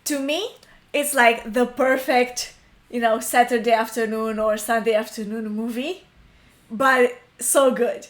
to me, it's like the perfect, Saturday afternoon or Sunday afternoon movie, but so good.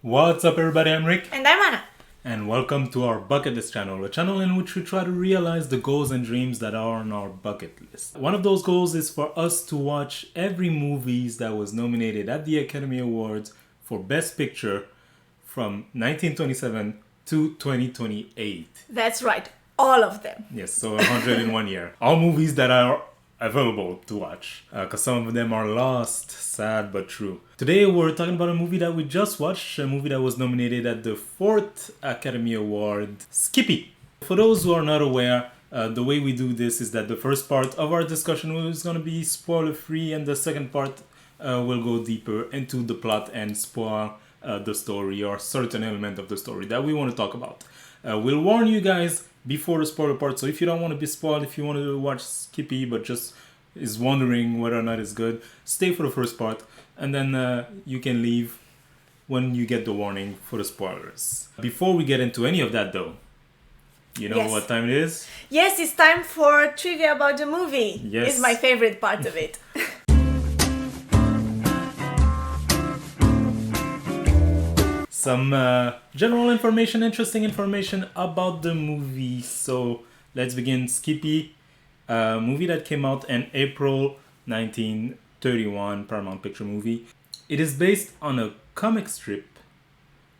What's up everybody, I'm Rick. And I'm Anna. And welcome to our bucket list channel, a channel in which we try to realize the goals and dreams that are on our bucket list. One of those goals is for us to watch every movies that was nominated at the Academy Awards for Best Picture from 1927 to 2028. That's right, all of them. Yes, so 101 year. All movies that are available to watch, because some of them are lost, sad but true. Today we're talking about a movie that we just watched, a movie that was nominated at the 4th Academy Award, Skippy. For those who are not aware, the way we do this is that the first part of our discussion is going to be spoiler free, and the second part will go deeper into the plot and spoil the story or certain element of the story that we want to talk about. We'll warn you guys before the spoiler part, so if you don't want to be spoiled, if you want to watch Skippy but just is wondering whether or not it's good, stay for the first part, and then you can leave when you get the warning for the spoilers. Before we get into any of that though, you know what time it is? Yes, it's time for trivia about the movie. Yes. It's my favorite part of it. Some general information, interesting information about the movie. So let's begin. Skippy, a movie that came out in April 1931, Paramount Picture movie. It is based on a comic strip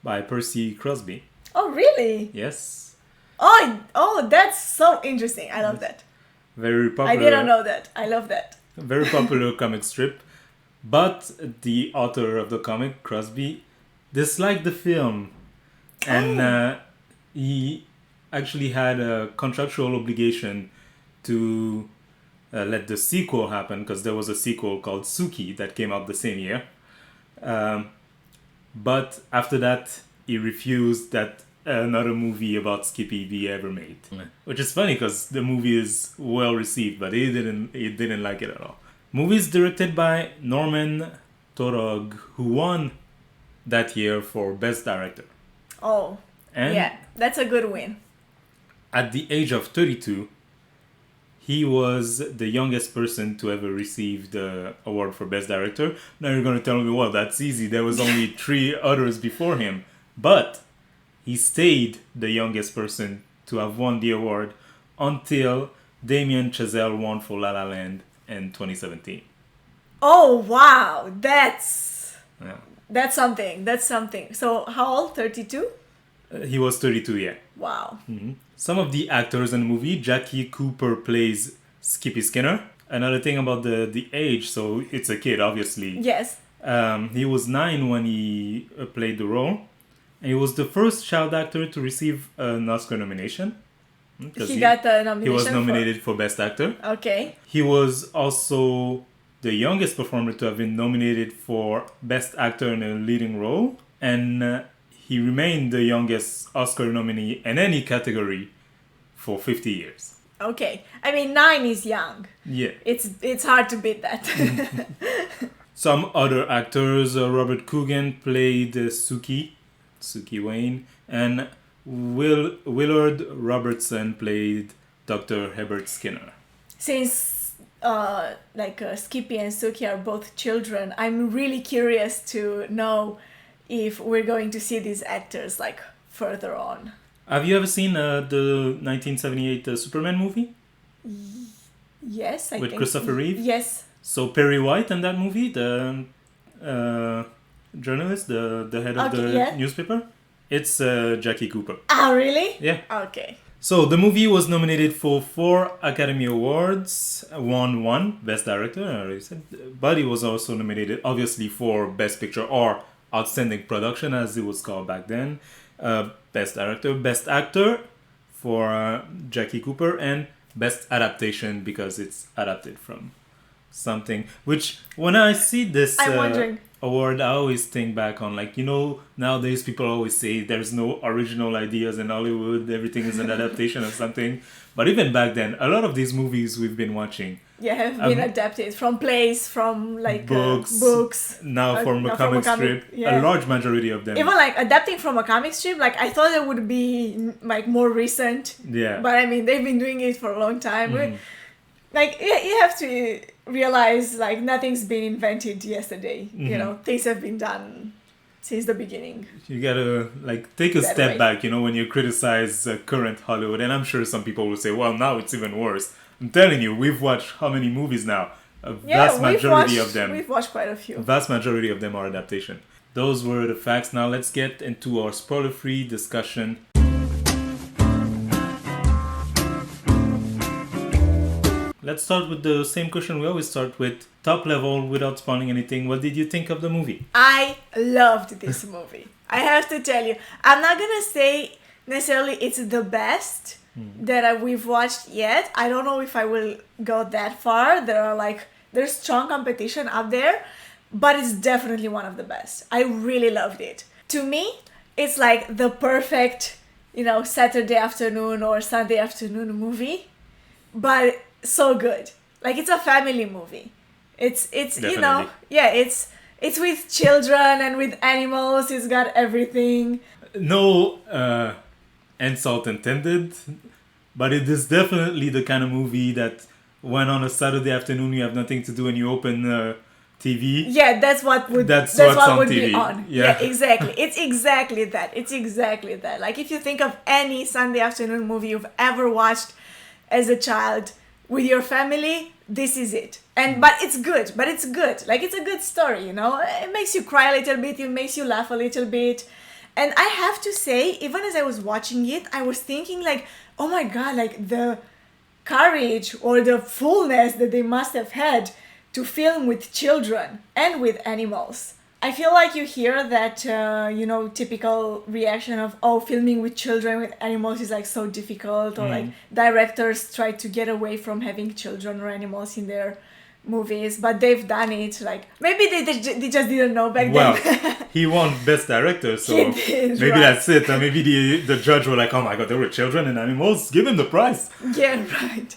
by Percy Crosby. Oh, really? Yes. Oh, that's so interesting. I love that. Very popular. I didn't know that. I love that. Very popular comic strip. But the author of the comic, Crosby, disliked the film, and he actually had a contractual obligation to let the sequel happen, because there was a sequel called Sooky that came out the same year. But after that, he refused that another movie about Skippy be ever made. Which is funny because the movie is well received, but he didn't like it at all. Movie is directed by Norman Torog, who won that year for Best Director. Oh, and yeah, that's a good win. At the age of 32, he was the youngest person to ever receive the award for Best Director. Now you're going to tell me, well, that's easy. There was only 3 others before him. But he stayed the youngest person to have won the award until Damien Chazelle won for La La Land in 2017. Oh, wow. That's something. So how old? 32? He was 32, yeah. Wow. Mm-hmm. Some of the actors in the movie, Jackie Cooper plays Skippy Skinner. Another thing about the age, so it's a kid, obviously. Yes. He was 9 when he played the role. And he was the first child actor to receive an Oscar nomination. He got a nomination. He was nominated for Best Actor. Okay. He was also the youngest performer to have been nominated for Best Actor in a Leading Role. And he remained the youngest Oscar nominee in any category for 50 years. Okay. I mean, 9 is young. Yeah. It's hard to beat that. Some other actors, Robert Coogan played Sooky Wayne, and Willard Robertson played Dr. Herbert Skinner. Since Skippy and Sooky are both children, I'm really curious to know if we're going to see these actors further on. Have you ever seen the 1978 Superman movie? Yes, I with think. Christopher Reeve? Yes. So Perry White in that movie, the journalist, the head of the newspaper, it's Jackie Cooper. Ah, really? Yeah. Okay. So the movie was nominated for 4 Academy Awards, won 1 Best Director, I already said, but it was also nominated obviously for Best Picture or Outstanding Production as it was called back then, Best Director, Best Actor for Jackie Cooper, and Best Adaptation because it's adapted from something, which when I see this award, I always think back on nowadays people always say there's no original ideas in Hollywood, everything is an adaptation of something. But even back then, a lot of these movies we've been watching have been adapted from plays, from like books. Now from a comic strip. Yeah. A large majority of them. Even like adapting from a comic strip, like I thought it would be like more recent. Yeah. But I mean, they've been doing it for a long time. Like you have to realize like nothing's been invented yesterday. You know, things have been done since the beginning. You gotta like take a step back, you know, when you criticize current Hollywood. And I'm sure some people will say, well, now it's even worse. I'm telling you, we've watched how many movies now? A vast majority of them. We've watched quite a few. A vast majority of them are adaptation. Those were the facts. Now let's get into our spoiler-free discussion. Let's start with the same question we always start with. Top level, without spoiling anything. What did you think of the movie? I loved this movie. I have to tell you. I'm not gonna say necessarily it's the best that we've watched yet. I don't know if I will go that far. There's strong competition up there, but it's definitely one of the best. I really loved it. To me, it's like the perfect, Saturday afternoon or Sunday afternoon movie, but so good. Like it's a family movie. It's Definitely. It's with children and with animals. It's got everything. No insult intended, but it is definitely the kind of movie that when on a Saturday afternoon you have nothing to do and you open TV. Yeah, that's what would TV. be on. Yeah, exactly. It's exactly that. Like if you think of any Sunday afternoon movie you've ever watched as a child with your family, this is it. But it's good. Like it's a good story, It makes you cry a little bit, it makes you laugh a little bit. And I have to say, even as I was watching it, I was thinking like, oh my God, like the courage or the fullness that they must have had to film with children and with animals. I feel like you hear that, typical reaction of, filming with children, with animals is like so difficult, or like directors try to get away from having children or animals in their movies, but they've done it. Like maybe they just didn't know back then. Well, he won Best Director, so maybe that's it. And maybe the judge were like, oh my God, there were children and animals, give him the prize. Yeah, right.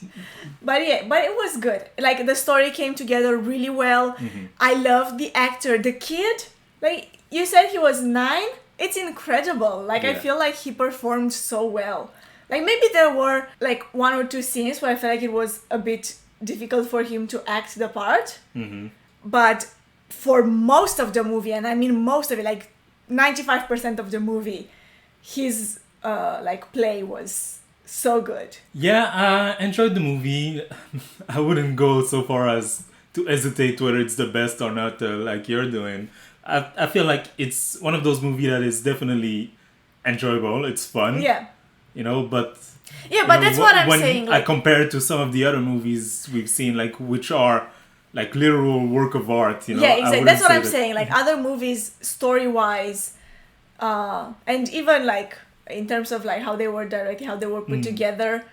But it was good. Like the story came together really well. I loved the actor, the kid. Like you said, he was 9. It's incredible. Like I feel like he performed so well. Like maybe there were like 1 or 2 scenes where I felt like it was a bit difficult for him to act the part. But for most of the movie, and I mean most of it, like 95% of the movie, his play was so good. Yeah, I enjoyed the movie. I wouldn't go so far as to hesitate whether it's the best or not, like you're doing. I feel like it's one of those movies that is definitely enjoyable. It's fun. Yeah. But... Yeah, but that's what I'm saying. When I compare it to some of the other movies we've seen, like which are like literal work of art, Yeah, exactly. That's what I'm saying. Like other movies, story-wise, and even like in terms of like how they were directed, how they were put together,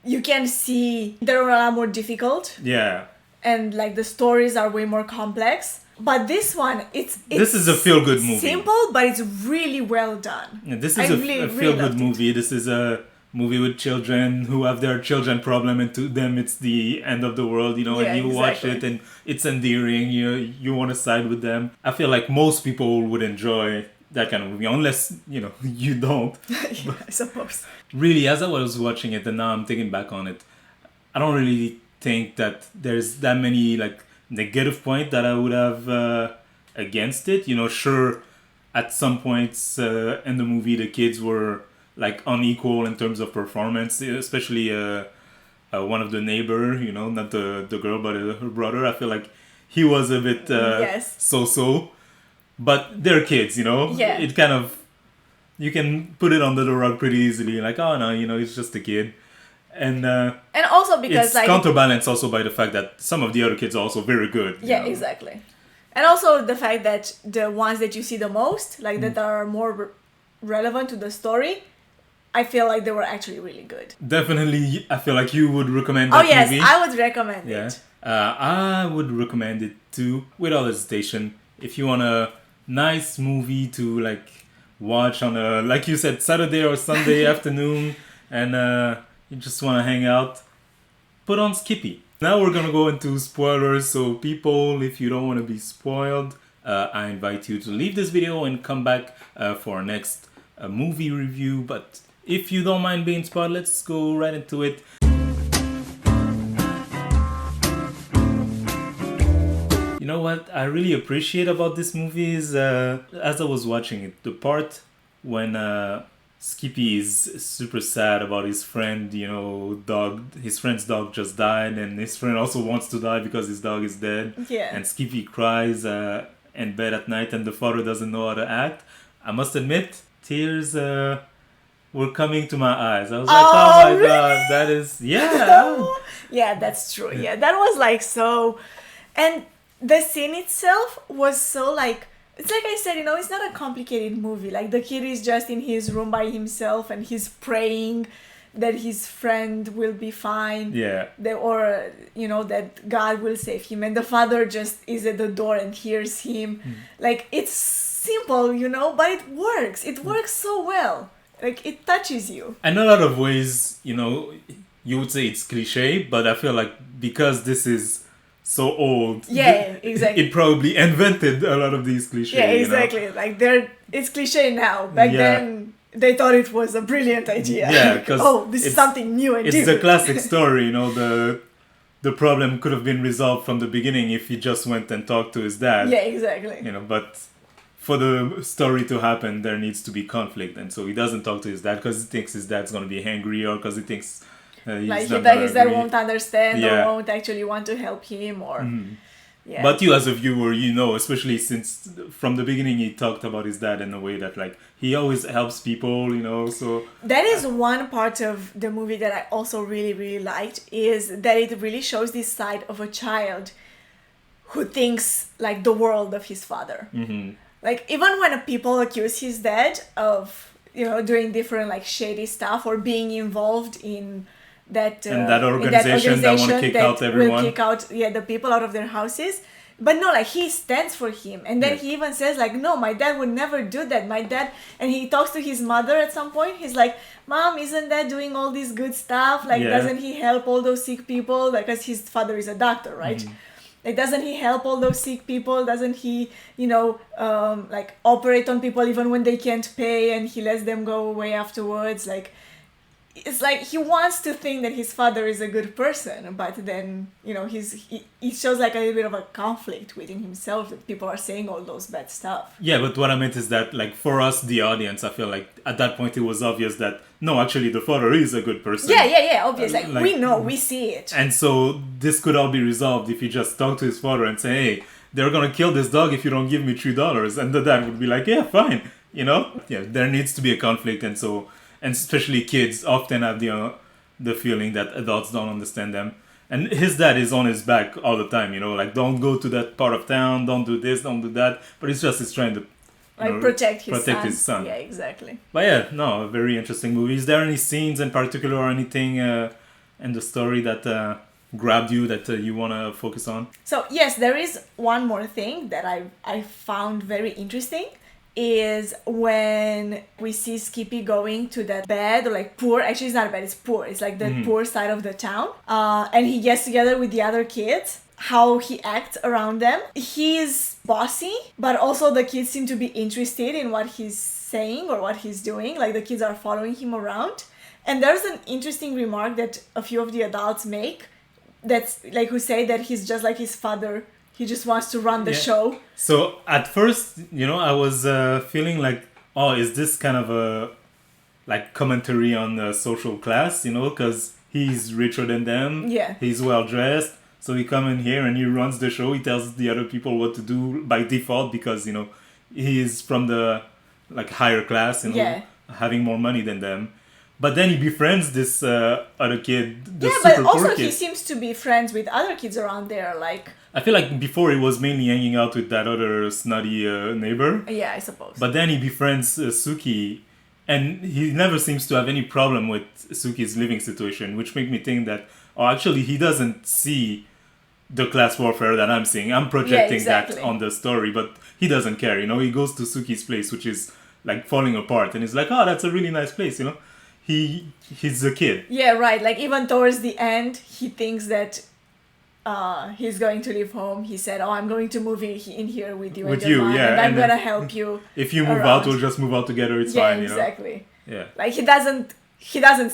you can see they're a lot more difficult. Yeah. And like the stories are way more complex. But this one, this is a feel-good movie. Simple, but it's really well done. Yeah, this is a feel-good movie. This is a movie with children who have their children problem, and to them it's the end of the world, and you watch it and it's endearing. You want to side with them. I feel like most people would enjoy that kind of movie, unless you don't. Yeah, I suppose. Really, as I was watching it and now I'm thinking back on it, I don't really think that there's that many like negative point that I would have against it. Sure, at some points in the movie the kids were like unequal in terms of performance, especially one of the neighbor, not the girl but her brother. I feel like he was a bit so, but they're kids, Yeah. It kind of, you can put it under the rug pretty easily, like, oh no, it's just a kid. And also because it's like counterbalanced also by the fact that some of the other kids are also very good. Yeah, exactly. And also the fact that the ones that you see the most, like that are more relevant to the story, I feel like they were actually really good. Definitely, I feel like you would recommend that movie. Oh yes, I would recommend it. I would recommend it too, without hesitation. If you want a nice movie to like watch on a, like you said, Saturday or Sunday afternoon, and you just want to hang out, put on Skippy. Now we're gonna go into spoilers, so people, if you don't want to be spoiled, I invite you to leave this video and come back for our next movie review. But if you don't mind being spoiled, let's go right into it. You know what I really appreciate about this movie is, as I was watching it, the part when Skippy is super sad about his friend, his friend's dog just died, and his friend also wants to die because his dog is dead. Yeah. And Skippy cries in bed at night, and the father doesn't know how to act. I must admit, tears were coming to my eyes. I was like, oh my really? God, that is, yeah. Yeah, that's true. Yeah, that was like so... And the scene itself was so like... It's like I said, it's not a complicated movie. Like, the kid is just in his room by himself and he's praying that his friend will be fine. Yeah. That God will save him. And the father just is at the door and hears him. Like, it's simple, but it works. It works so well. Like, it touches you. In a lot of ways, you would say it's cliche, but I feel like because this is so old. Yeah, exactly. It probably invented a lot of these cliches. Yeah, exactly. Like, it's cliche now. Back then, they thought it was a brilliant idea. Yeah, because this is something new and different. It's the classic story, the problem could have been resolved from the beginning if he just went and talked to his dad. Yeah, exactly. But for the story to happen, there needs to be conflict, and so he doesn't talk to his dad because he thinks his dad's gonna be angry, or because he thinks his dad won't understand or won't actually want to help him, or yeah. But you as a viewer, especially since from the beginning he talked about his dad in a way that like he always helps people, so that is one part of the movie that I also really, really liked, is that it really shows this side of a child who thinks like the world of his father. Like, even when people accuse his dad of doing different like shady stuff or being involved in that organization that want to kick out everyone, will kick out the people out of their houses, but no, like, he stands for him, and then he even says like, no, my dad would never do that. My dad, and he talks to his mother at some point. He's like, Mom, isn't Dad doing all this good stuff? Like, doesn't he help all those sick people? Like, because his father is a doctor, right? Like, doesn't he help all those sick people? Doesn't he, like, operate on people even when they can't pay, and he lets them go away afterwards? Like, it's like he wants to think that his father is a good person, but then, he shows like a little bit of a conflict within himself, that people are saying all those bad stuff. Yeah, but what I meant is that, like, for us, the audience, I feel like at that point it was obvious that, no, actually the father is a good person. Yeah, obvious. Like, we know, we see it. And so this could all be resolved if you just talk to his father and say, hey, they're gonna kill this dog if you don't give me $3. And the dad would be like, yeah, fine, Yeah, there needs to be a conflict, and especially kids often have the feeling that adults don't understand them. And his dad is on his back all the time, like, don't go to that part of town, don't do this, don't do that. But he's trying to protect his son. Yeah, exactly. But yeah, no, a very interesting movie. Is there any scenes in particular or anything in the story that grabbed you, that you want to focus on? So yes, there is one more thing that I found very interesting, is when we see Skippy going to that bad, or like poor, actually it's not a bad, it's poor, it's like the poor side of the town, and he gets together with the other kids, how he acts around them. He's bossy, but also the kids seem to be interested in what he's saying or what he's doing, like the kids are following him around. And there's an interesting remark that a few of the adults make, that's like, who say that he's just like his father. He just wants to run the show. So at first, I was feeling like, oh, is this kind of a like commentary on social class, because he's richer than them. Yeah. He's well dressed. So he come in here and he runs the show. He tells the other people what to do by default because, he is from the like higher class, having more money than them. But then he befriends this other kid. But also he seems to be friends with other kids around there. Like, I feel like before he was mainly hanging out with that other snotty neighbor. Yeah, I suppose. But then he befriends Sooky, and he never seems to have any problem with Sooky's living situation, which make me think that, actually he doesn't see the class warfare that I'm seeing. I'm projecting that on the story, but he doesn't care. He goes to Sooky's place, which is like falling apart, and he's like, oh, that's a really nice place, He's a kid. Yeah, right. Like, even towards the end, he thinks that he's going to leave home, he said, "Oh, I'm going to move in here with you With and your you, mom, yeah, and I'm and then gonna help you." If you move around. out, we'll just move out together. It's Yeah, fine, you know. exactly. Yeah. Like he doesn't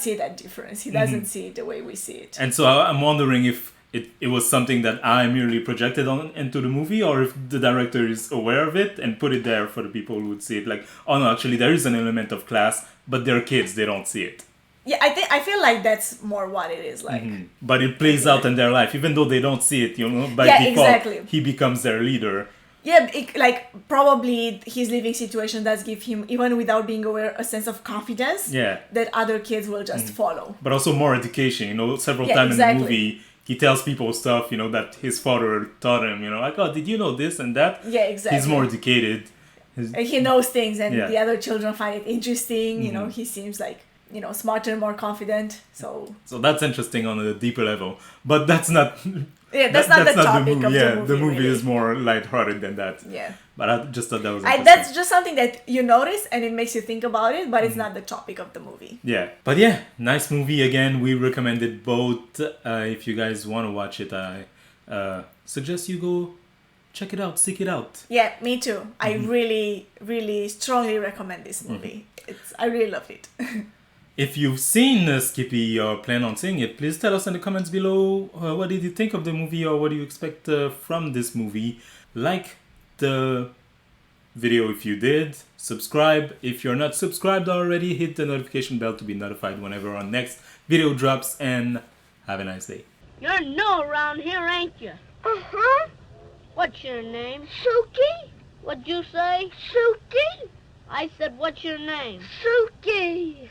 see that difference. He doesn't see it the way we see it. And so I'm wondering if it was something that I merely projected on into the movie, or if the director is aware of it and put it there for the people who would see it. Like, oh no, actually there is an element of class, but they're kids, they don't see it. Yeah, I feel like that's more what it is like. But it plays out in their life, even though they don't see it, you know, by Yeah, default, exactly. he becomes their leader. Yeah, like probably his living situation does give him, even without being aware, a sense of confidence. Yeah. That other kids will just follow. But also more education, you know, several Yeah, times exactly. in the movie, he tells people stuff, you know, that his father taught him, you know, like, oh, did you know this and that? Yeah, exactly. He's more educated. And he knows things, and Yeah. the other children find it interesting. You know, he seems like, you know, smarter, more confident. So that's interesting on a deeper level. But that's not... yeah, that's not the topic of the movie. The movie really. is more lighthearted than that. Yeah. But I just thought that was interesting. That's just something that you notice and it makes you think about it, but it's not the topic of the movie. Yeah. But yeah, nice movie again. We recommend it both. If you guys want to watch it, I suggest you go check it out, seek it out. Yeah, me too. I really, really strongly recommend this movie. I really loved it. If you've seen Skippy or plan on seeing it, please tell us in the comments below what did you think of the movie, or what do you expect from this movie. Like the video if you did, subscribe if you're not subscribed already, hit the notification bell to be notified whenever our next video drops, and have a nice day. You're new around here, ain't you? Uh-huh. What's your name? Sooky? What'd you say? Sooky? I said, what's your name? Sooky.